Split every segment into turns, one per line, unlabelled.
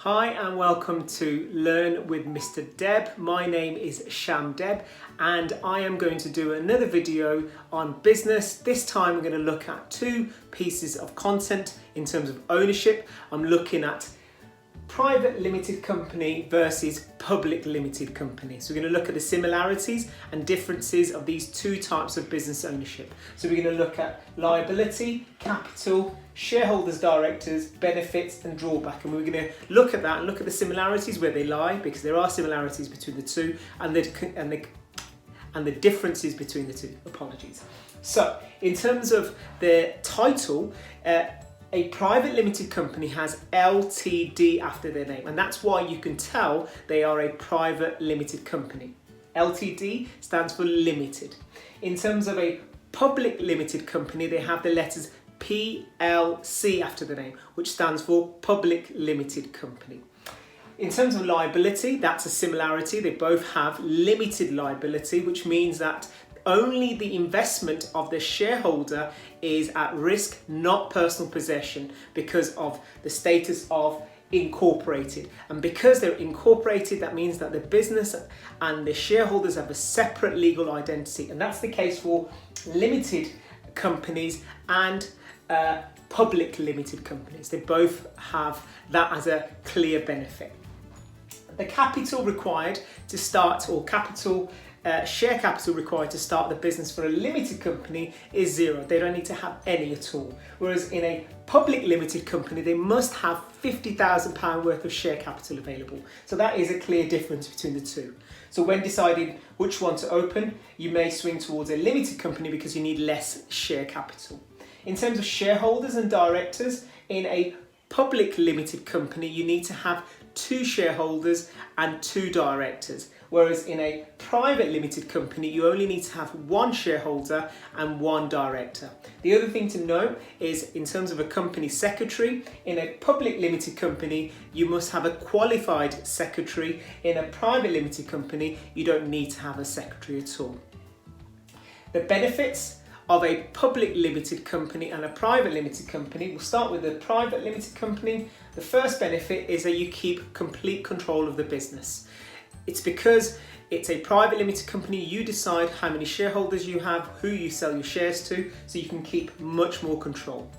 Hi and welcome to Learn with Mr. Deb. My name is Sham Deb and I am going to do another video on business. This time I'm going to look at two pieces of content in terms of ownership. I'm looking at private limited company versus public limited company. So we're going to look at the similarities and differences of these two types of business ownership. So we're going to look at liability, capital, shareholders, directors, benefits and drawback, and we're going to look at that and look at the similarities where they lie, because there are similarities between the two, and the differences between the two. Apologies. So in terms of the title, a private limited company has LTD after their name, and that's why you can tell they are a private limited company. LTD stands for limited. In terms of a public limited company, they have the letters PLC after the name, which stands for public limited company. In terms of liability, that's a similarity. They both have limited liability, which means that only the investment of the shareholder is at risk, not personal possession, because of the status of incorporated. And because they're incorporated, that means that the business and the shareholders have a separate legal identity. And that's the case for limited companies and public limited companies. They both have that as a clear benefit. The capital required to start, or share capital required to start the business for a limited company is zero. They don't need to have any at all. Whereas in a public limited company, they must have £50,000 worth of share capital available. So that is a clear difference between the two. So when deciding which one to open, you may swing towards a limited company because you need less share capital. In terms of shareholders and directors, in a public limited company, you need to have 2 shareholders and 2 directors. Whereas in a private limited company, you only need to have 1 shareholder and 1 director. The other thing to note is in terms of a company secretary, in a public limited company, you must have a qualified secretary. In a private limited company, you don't need to have a secretary at all. The benefits of a public limited company and a private limited company. We'll start with the private limited company. The first benefit is that you keep complete control of the business. It's because it's a private limited company, you decide how many shareholders you have, who you sell your shares to, so you can keep much more control.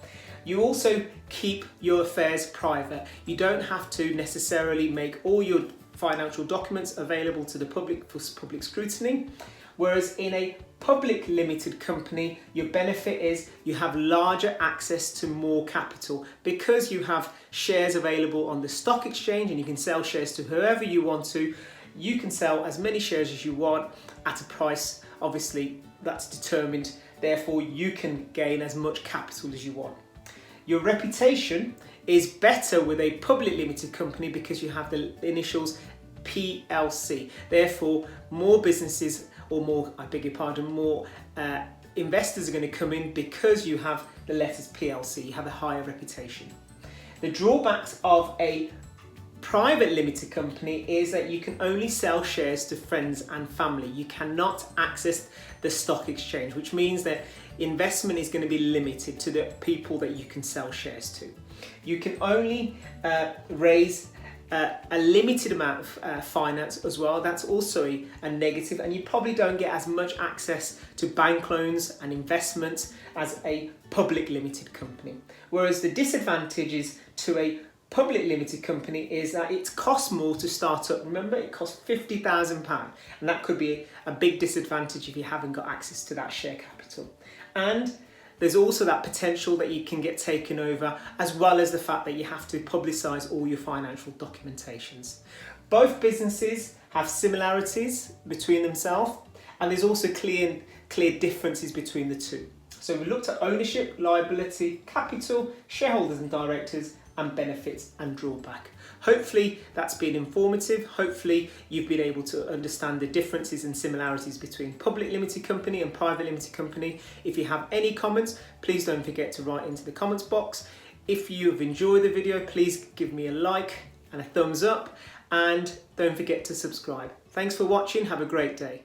You also keep your affairs private. You don't have to necessarily make all your financial documents available to the public for public scrutiny. Whereas in a public limited company, your benefit is you have larger access to more capital. Because you have shares available on the stock exchange and you can sell shares to whoever you want to, you can sell as many shares as you want at a price, obviously, that's determined. Therefore, you can gain as much capital as you want. Your reputation is better with a public limited company because you have the initials PLC. Therefore, more businesses, or more investors are going to come in because you have the letters PLC. You have a higher reputation. The drawbacks of a private limited company is that you can only sell shares to friends and family. You cannot access the stock exchange, which means that investment is going to be limited to the people that you can sell shares to. You can only raise a limited amount of finance as well. That's also a negative, and you probably don't get as much access to bank loans and investments as a public limited company. Whereas the disadvantages to a public limited company is that it costs more to start up. Remember, it costs £50,000, and that could be a big disadvantage if you haven't got access to that share capital. And there's also that potential that you can get taken over, as well as the fact that you have to publicise all your financial documentations. Both businesses have similarities between themselves, and there's also clear differences between the two. So we looked at ownership, liability, capital, shareholders and directors, and benefits and drawback. Hopefully that's been informative. Hopefully you've been able to understand the differences and similarities between public limited company and private limited company. If you have any comments, please don't forget to write into the comments box. If you've enjoyed the video, please give me a like and a thumbs up, and don't forget to subscribe. Thanks for watching. Have a great day.